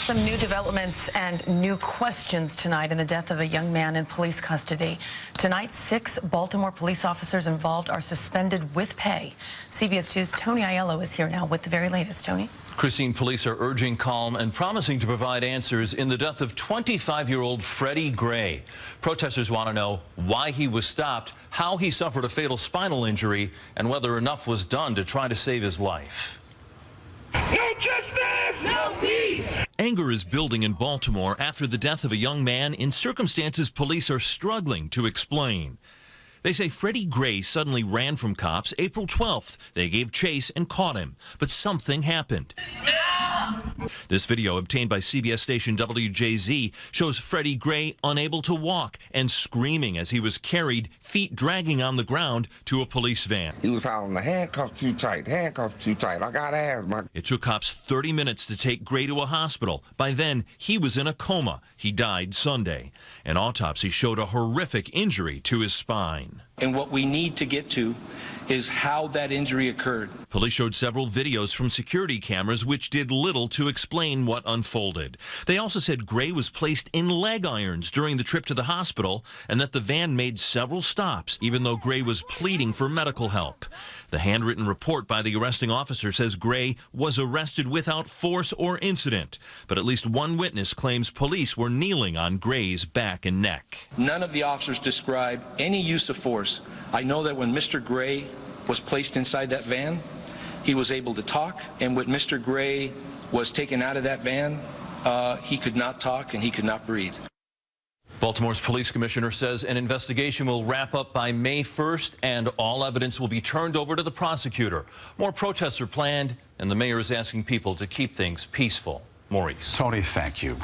Some new developments and new questions tonight in the death of a young man in police custody. Tonight, 6 Baltimore police officers involved are suspended with pay. CBS 2's Tony Aiello is here now with the very latest. Tony? Christine, police are urging calm and promising to provide answers in the death of 25-year-old Freddie Gray. Protesters want to know why he was stopped, how he suffered a fatal spinal injury, and whether enough was done to try to save his life. No justice! No peace! Anger is building in Baltimore after the death of a young man in circumstances police are struggling to explain. They say Freddie Gray suddenly ran from cops April 12th. They gave chase and caught him, but something happened. This video obtained by CBS station WJZ shows Freddie Gray unable to walk and screaming as he was carried, feet dragging on the ground, to a police van. He was hollering, the handcuff too tight, handcuff too tight. I got asthma. It took cops 30 minutes to take Gray to a hospital. By then, he was in a coma. He died Sunday. An autopsy showed a horrific injury to his spine. And what we need to get to is how that injury occurred. Police showed several videos from security cameras which did little to explain what unfolded. They also said Gray was placed in leg irons during the trip to the hospital and that the van made several stops, even though Gray was pleading for medical help. The handwritten report by the arresting officer says Gray was arrested without force or incident, but at least one witness claims police were kneeling on Gray's back and neck. None of the officers described any use of force. I know that when Mr. Gray was placed inside that van, he was able to talk, and when Mr. Gray was taken out of that van, he could not talk and he could not breathe. Baltimore's police commissioner says an investigation will wrap up by May 1st and all evidence will be turned over to the prosecutor. More protests are planned and the mayor is asking people to keep things peaceful. Maurice. Tony, thank you.